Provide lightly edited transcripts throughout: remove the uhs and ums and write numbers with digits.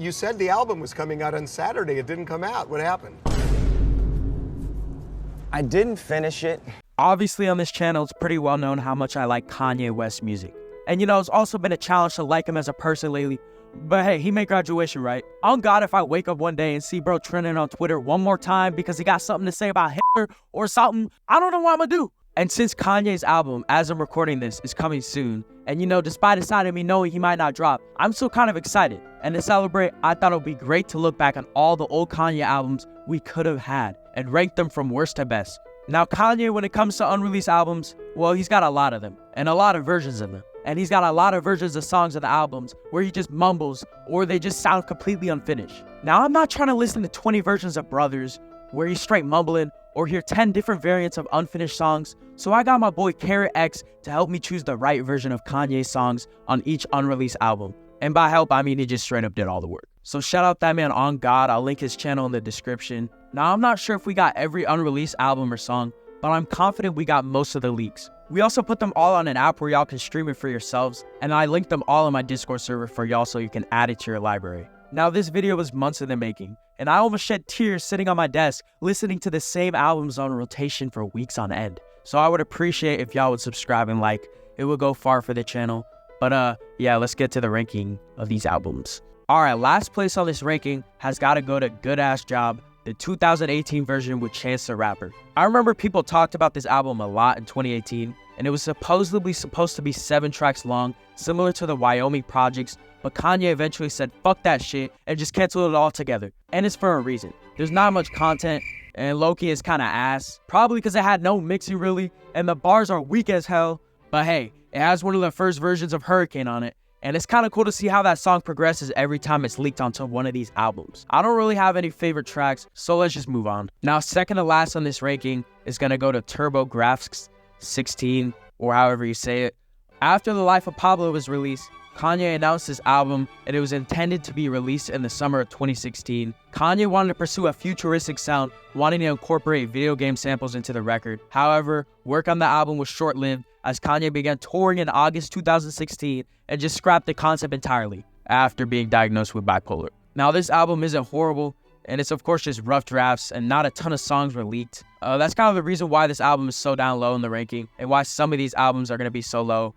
You said the album was coming out on Saturday. It didn't come out. What happened? I didn't finish it. Obviously on this channel, it's pretty well known how much I like Kanye West music. And you know, it's also been a challenge to like him as a person lately. But hey, he made Graduation, right? On God, if I wake up one day and see bro trending on Twitter one more time because he got something to say about Hitler or something, I don't know what I'm gonna do. And since Kanye's album, as I'm recording this, is coming soon, and you know, despite the side of me knowing he might not drop, I'm still kind of excited. And to celebrate, I thought it would be great to look back on all the old Kanye albums we could have had and rank them from worst to best. Now Kanye, when it comes to unreleased albums, well, he's got a lot of them, and a lot of versions of them. And he's got a lot of versions of songs of the albums where he just mumbles or they just sound completely unfinished. Now, I'm not trying to listen to 20 versions of Brothers where he's straight mumbling or hear 10 different variants of unfinished songs. So I got my boy Carrot X to help me choose the right version of Kanye's songs on each unreleased album. And by help, I mean he just straight up did all the work. So shout out that man On God. I'll link his channel in the description. Now, I'm not sure if we got every unreleased album or song, but I'm confident we got most of the leaks. We also put them all on an app where y'all can stream it for yourselves, and I linked them all in my Discord server for y'all so you can add it to your library. Now, this video was months in the making, and I almost shed tears sitting on my desk listening to the same albums on rotation for weeks on end. So I would appreciate if y'all would subscribe and like. It would go far for the channel. But yeah, let's get to the ranking of these albums. Alright, last place on this ranking has got to go to Good Ass Job, the 2018 version with Chance the Rapper. I remember people talked about this album a lot in 2018, and it was supposedly supposed to be 7 tracks long, similar to the Wyoming projects, but Kanye eventually said fuck that shit and just canceled it all together. And it's for a reason. There's not much content, and low-key is kinda ass, probably because it had no mixing really, and the bars are weak as hell, but hey, it has one of the first versions of Hurricane on it, and it's kind of cool to see how that song progresses every time it's leaked onto one of these albums. I don't really have any favorite tracks, so let's just move on. Now, second to last on this ranking is gonna go to TurboGrafx 16, or however you say it. After The Life of Pablo was released, Kanye announced this album, and it was intended to be released in the summer of 2016. Kanye wanted to pursue a futuristic sound, wanting to incorporate video game samples into the record. However, work on the album was short-lived as Kanye began touring in August 2016 and just scrapped the concept entirely after being diagnosed with bipolar. Now, this album isn't horrible, and it's of course just rough drafts, and not a ton of songs were leaked. That's kind of the reason why this album is so down low in the ranking, and why some of these albums are going to be so low.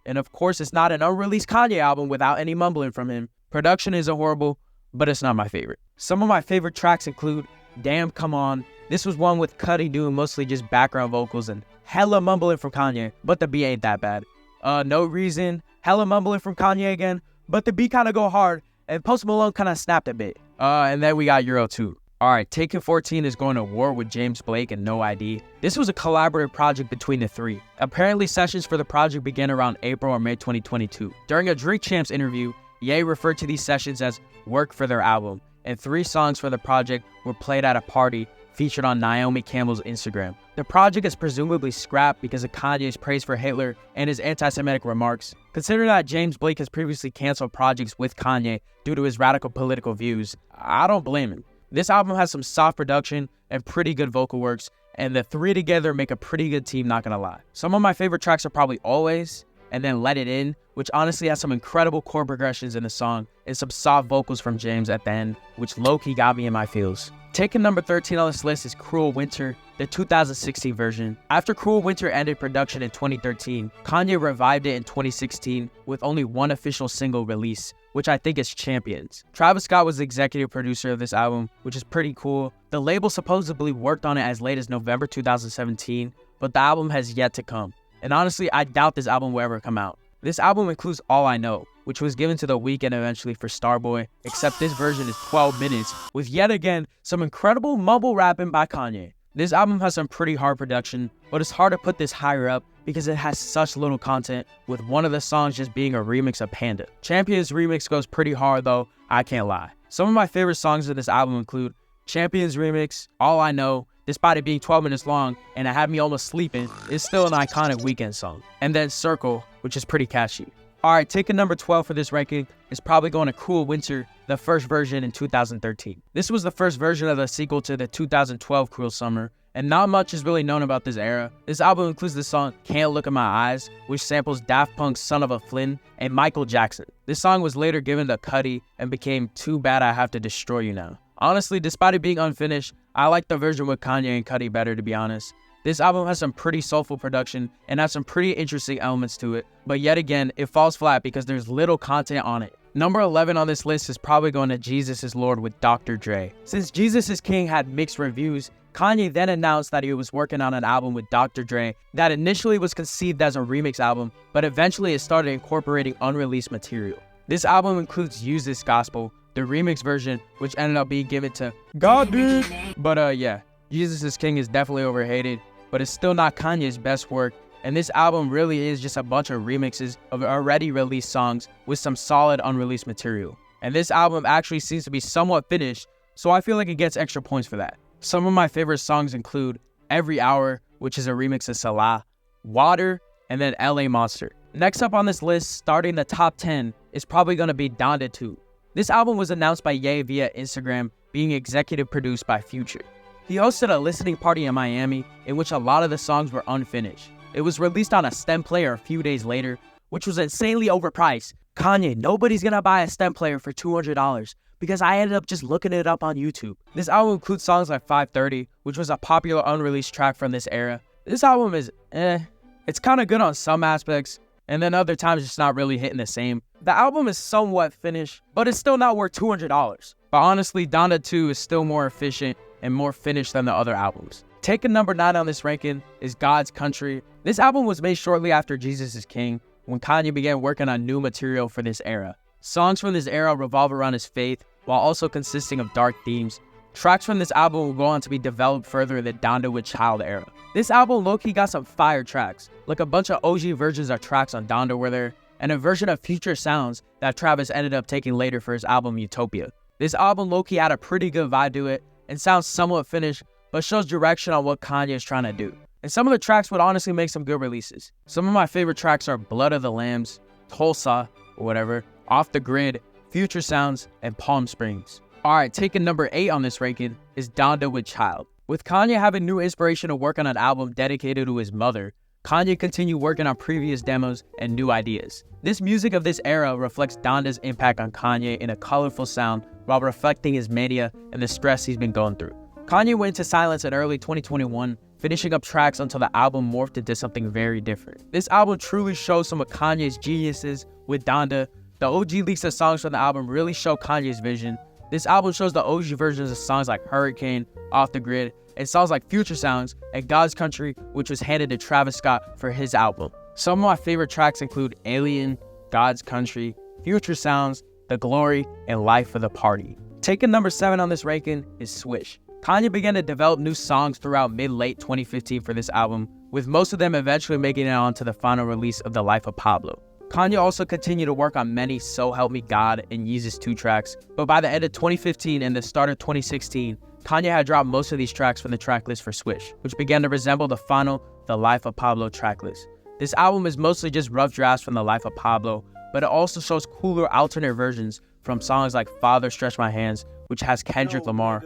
And of course, it's not an unreleased Kanye album without any mumbling from him. Production isn't horrible, but it's not my favorite. Some of my favorite tracks include Damn Come On. This was one with Cudi doing mostly just background vocals and hella mumbling from Kanye, but the beat ain't that bad. No Reason, hella mumbling from Kanye again, but the beat kind of go hard, and Post Malone kind of snapped a bit. And then we got Euro 2. Alright, Taken 14 is going to war with James Blake and No ID. This was a collaborative project between the three. Apparently, sessions for the project began around April or May 2022. During a Drink Champs interview, Ye referred to these sessions as work for their album, and 3 songs for the project were played at a party featured on Naomi Campbell's Instagram. The project is presumably scrapped because of Kanye's praise for Hitler and his anti-Semitic remarks. Considering that James Blake has previously canceled projects with Kanye due to his radical political views, I don't blame him. This album has some soft production and pretty good vocal works, and the 3 together make a pretty good team, not gonna lie. Some of my favorite tracks are probably Always, and then Let It In, which honestly has some incredible chord progressions in the song, and some soft vocals from James at the end, which low-key got me in my feels. Taking number 13 on this list is Cruel Winter, the 2016 version. After Cruel Winter ended production in 2013, Kanye revived it in 2016 with only one official single release, which I think is Champions. Travis Scott was the executive producer of this album, which is pretty cool. The label supposedly worked on it as late as November 2017, but the album has yet to come. And honestly, I doubt this album will ever come out. This album includes All I Know, which was given to The Weeknd eventually for Starboy, except this version is 12 minutes, with yet again some incredible mumble rapping by Kanye. This album has some pretty hard production, but it's hard to put this higher up because it has such little content, with one of the songs just being a remix of Panda. Champions remix goes pretty hard though, I can't lie. Some of my favorite songs of this album include Champions remix, All I Know, despite it being 12 minutes long and it had me almost sleeping, it's still an iconic Weeknd song. And then Circle, which is pretty catchy. Alright, taking number 12 for this ranking is probably going to Cool Winter, the first version in 2013. This was the first version of the sequel to the 2012 Cruel Summer, and not much is really known about this era. This album includes the song Can't Look in My Eyes, which samples Daft Punk's Son of a Flynn and Michael Jackson. This song was later given to Cudi and became Too Bad I Have to Destroy You Now. Honestly, despite it being unfinished, I like the version with Kanye and Cudi better, to be honest. This album has some pretty soulful production and has some pretty interesting elements to it, but yet again, it falls flat because there's little content on it. Number 11 on this list is probably going to Jesus is Lord with Dr. Dre. Since Jesus is King had mixed reviews, Kanye then announced that he was working on an album with Dr. Dre that initially was conceived as a remix album, but eventually it started incorporating unreleased material. This album includes Use This Gospel, the remix version, which ended up being given to God Dude. But yeah, Jesus is King is definitely overhated, but it's still not Kanye's best work, and this album really is just a bunch of remixes of already released songs with some solid unreleased material. And this album actually seems to be somewhat finished, so I feel like it gets extra points for that. Some of my favorite songs include Every Hour, which is a remix of Salah, Water, and then LA Monster. Next up on this list, starting the top 10, is probably going to be Donda 2. This album was announced by Ye via Instagram, being executive produced by Future. He hosted a listening party in Miami in which a lot of the songs were unfinished. It was released on a stem player a few days later, which was insanely overpriced. Kanye, nobody's gonna buy a stem player for $200 because I ended up just looking it up on YouTube. This album includes songs like 530, which was a popular unreleased track from this era. This album is it's kind of good on some aspects, and then other times it's not really hitting the same. The album is somewhat finished, but it's still not worth $200. But honestly, Donda 2 is still more efficient and more finished than the other albums. Taking number 9 on this ranking is God's Country. This album was made shortly after Jesus is King, when Kanye began working on new material for this era. Songs from this era revolve around his faith, while also consisting of dark themes. Tracks from this album will go on to be developed further in the Donda with Child era. This album low-key got some fire tracks, like a bunch of OG versions of tracks on Donda were there, and a version of Future Sounds that Travis ended up taking later for his album Utopia. This album low-key had a pretty good vibe to it, and sounds somewhat finished, but shows direction on what Kanye is trying to do. And some of the tracks would honestly make some good releases. Some of my favorite tracks are Blood of the Lambs, Tulsa, or whatever, Off the Grid, Future Sounds, and Palm Springs. Alright, taking number 8 on this ranking is Donda with Child. With Kanye having new inspiration to work on an album dedicated to his mother, Kanye continued working on previous demos and new ideas. This music of this era reflects Donda's impact on Kanye in a colorful sound while reflecting his mania and the stress he's been going through. Kanye went into silence in early 2021, finishing up tracks until the album morphed into something very different. This album truly shows some of Kanye's geniuses with Donda. The OG leaks of songs from the album really show Kanye's vision. This album shows the OG versions of songs like Hurricane, Off the Grid, and songs like Future Sounds and God's Country, which was handed to Travis Scott for his album. Some of my favorite tracks include Alien, God's Country, Future Sounds, The Glory, and Life for the Party. Taking number 7 on this ranking is Swish. Kanye began to develop new songs throughout mid-late 2015 for this album, with most of them eventually making it onto the final release of The Life of Pablo. Kanye also continued to work on many So Help Me God and Yeezus 2 tracks, but by the end of 2015 and the start of 2016, Kanye had dropped most of these tracks from the tracklist for Swish, which began to resemble the final The Life of Pablo tracklist. This album is mostly just rough drafts from The Life of Pablo, but it also shows cooler alternate versions from songs like Father Stretch My Hands, which has Kendrick Lamar.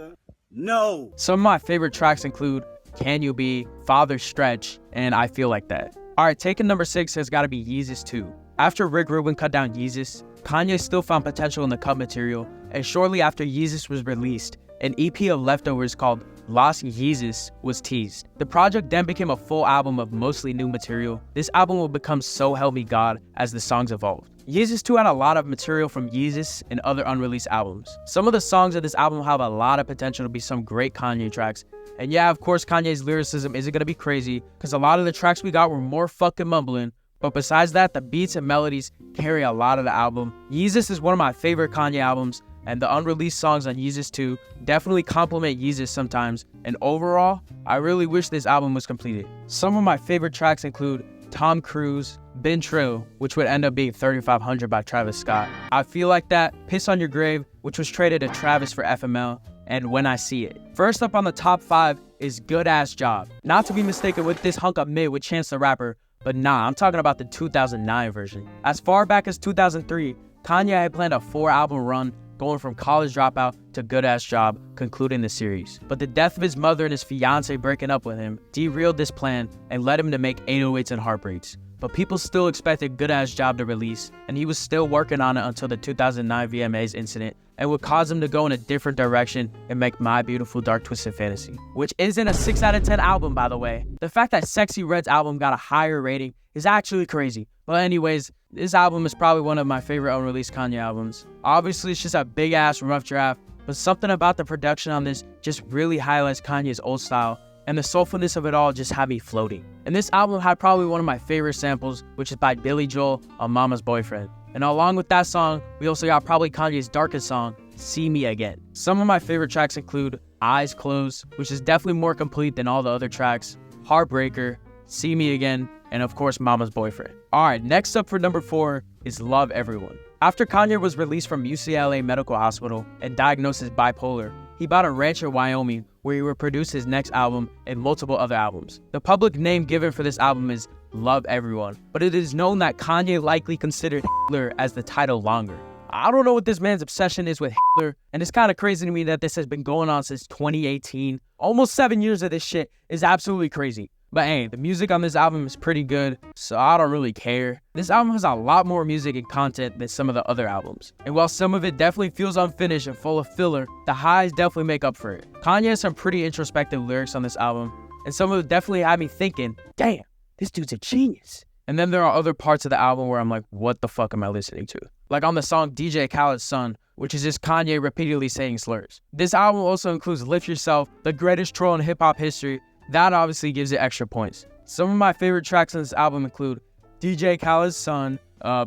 No! Some of my favorite tracks include Can You Be, Father Stretch, and I Feel Like That. Alright, taking number 6 has got to be Yeezus 2. After Rick Rubin cut down Yeezus, Kanye still found potential in the cut material, and shortly after Yeezus was released, an EP of leftovers called Lost Yeezus was teased. The project then became a full album of mostly new material. This album will become So Help Me God as the songs evolved. Yeezus 2 had a lot of material from Yeezus and other unreleased albums. Some of the songs of this album have a lot of potential to be some great Kanye tracks. And yeah, of course, Kanye's lyricism isn't going to be crazy, because a lot of the tracks we got were more fucking mumbling. But besides that, the beats and melodies carry a lot of the album. Yeezus is one of my favorite Kanye albums, and the unreleased songs on Yeezus 2 definitely complement Yeezus sometimes, and overall, I really wish this album was completed. Some of my favorite tracks include Tom Cruise, Been Trill, which would end up being 3500 by Travis Scott, I Feel Like That, Piss on Your Grave, which was traded to Travis for FML, and When I See It. First up on the top 5 is Good Ass Job. Not to be mistaken with this hunk of mid with Chance the Rapper, But nah, I'm talking about the 2009 version. As far back as 2003, Kanye had planned a 4-album run going from College Dropout to Good Ass Job, concluding the series. But the death of his mother and his fiance breaking up with him derailed this plan and led him to make 808s and Heartbreaks. But people still expected Good Ass Job to release, and he was still working on it until the 2009 VMAs incident, and would cause him to go in a different direction and make My Beautiful Dark Twisted Fantasy, which isn't a 6 out of 10 album, by the way. The fact that Sexy Red's album got a higher rating is actually crazy. But anyways, this album is probably one of my favorite unreleased Kanye albums. Obviously, it's just a big-ass rough draft, but something about the production on this just really highlights Kanye's old style, and the soulfulness of it all just had me floating. And this album had probably one of my favorite samples, which is by Billy Joel on Mama's Boyfriend. And along with that song, we also got probably Kanye's darkest song, See Me Again. Some of my favorite tracks include Eyes Closed, which is definitely more complete than all the other tracks, Heartbreaker, See Me Again, and of course Mama's Boyfriend. Alright, next up for number 4 is Love Everyone. After Kanye was released from UCLA Medical Hospital and diagnosed as bipolar, he bought a ranch in Wyoming where he would produce his next album and multiple other albums. The public name given for this album is Love Everyone, but it is known that Kanye likely considered Hitler as the title longer. I don't know what this man's obsession is with Hitler, and it's kind of crazy to me that this has been going on since 2018. Almost 7 years of this shit is absolutely crazy. But hey, the music on this album is pretty good, so I don't really care. This album has a lot more music and content than some of the other albums. And while some of it definitely feels unfinished and full of filler, the highs definitely make up for it. Kanye has some pretty introspective lyrics on this album, and some of it definitely had me thinking, damn, this dude's a genius. And then there are other parts of the album where I'm like, what the fuck am I listening to? Like on the song DJ Khaled's Son, which is just Kanye repeatedly saying slurs. This album also includes Lift Yourself, the greatest troll in hip-hop history. That obviously gives it extra points. Some of my favorite tracks on this album include DJ Khaled's Son,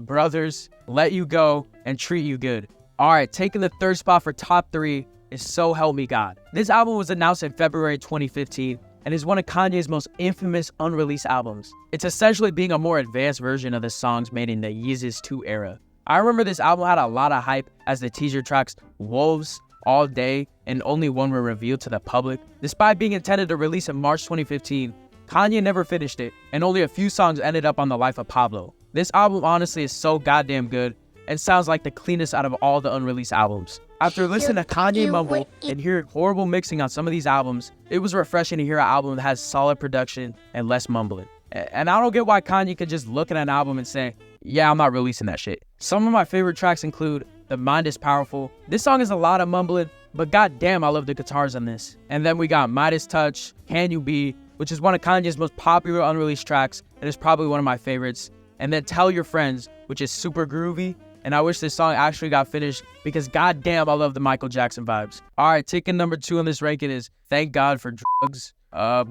Brothers, Let You Go, and Treat You Good. Alright, taking the third spot for top 3 is So Help Me God. This album was announced in February 2015 and is one of Kanye's most infamous unreleased albums. It's essentially being a more advanced version of the songs made in the Yeezus 2 era. I remember this album had a lot of hype as the teaser tracks Wolves, All Day, and Only One were revealed to the public. Despite being intended to release in March 2015, Kanye never finished it, and only a few songs ended up on The Life of Pablo. This album honestly is so goddamn good, and sounds like the cleanest out of all the unreleased albums. After listening to Kanye mumble and hearing horrible mixing on some of these albums, it was refreshing to hear an album that has solid production and less mumbling. And I don't get why Kanye could just look at an album and say, yeah, I'm not releasing that shit. Some of my favorite tracks include The Mind is Powerful. This song is a lot of mumbling, but goddamn, I love the guitars on this. And then we got Midas Touch, Can You Be, which is one of Kanye's most popular unreleased tracks, and is probably one of my favorites. And then Tell Your Friends, which is super groovy, and I wish this song actually got finished because goddamn, I love the Michael Jackson vibes. Alright, taking number 2 on this ranking is Thank God for Drugs.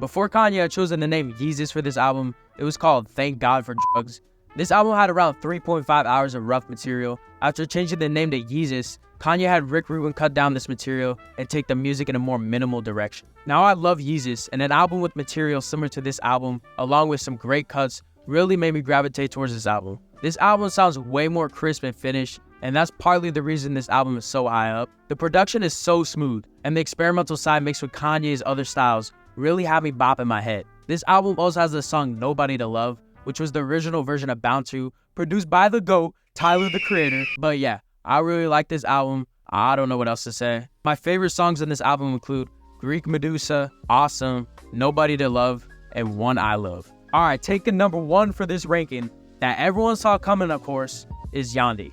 Before Kanye had chosen the name Yeezus for this album, it was called Thank God for Drugs. This album had around 3.5 hours of rough material. After changing the name to Yeezus, Kanye had Rick Rubin cut down this material and take the music in a more minimal direction. Now I love Yeezus, and an album with material similar to this album, along with some great cuts, really made me gravitate towards this album. This album sounds way more crisp and finished, and that's partly the reason this album is so high up. The production is so smooth, and the experimental side mixed with Kanye's other styles really had me bop in my head. This album also has the song Nobody to Love, which was the original version of Bound to, produced by the GOAT, Tyler the Creator. But yeah, I really like this album. I don't know what else to say. My favorite songs in this album include Greek Medusa, Awesome, Nobody to Love, and One I Love. Alright, taking number 1 for this ranking, that everyone saw coming, of course, is Yandhi.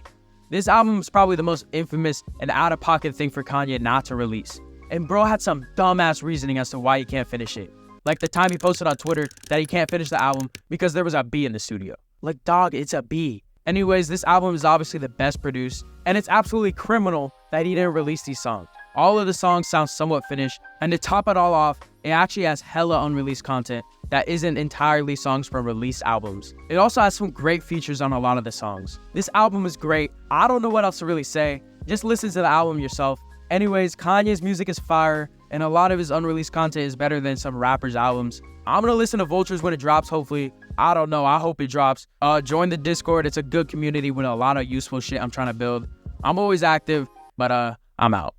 This album is probably the most infamous and out-of-pocket thing for Kanye not to release. And bro had some dumbass reasoning as to why he can't finish it. Like the time he posted on Twitter that he can't finish the album because there was a bee in the studio. Like, dog, it's a bee. Anyways, this album is obviously the best produced, and it's absolutely criminal that he didn't release these songs. All of the songs sound somewhat finished, and to top it all off, it actually has hella unreleased content that isn't entirely songs from released albums. It also has some great features on a lot of the songs. This album is great. I don't know what else to really say. Just listen to the album yourself. Anyways, Kanye's music is fire, and a lot of his unreleased content is better than some rappers' albums. I'm gonna listen to Vultures when it drops, hopefully. I don't know, I hope it drops. Join the Discord, it's a good community with a lot of useful shit I'm trying to build. I'm always active, but I'm out.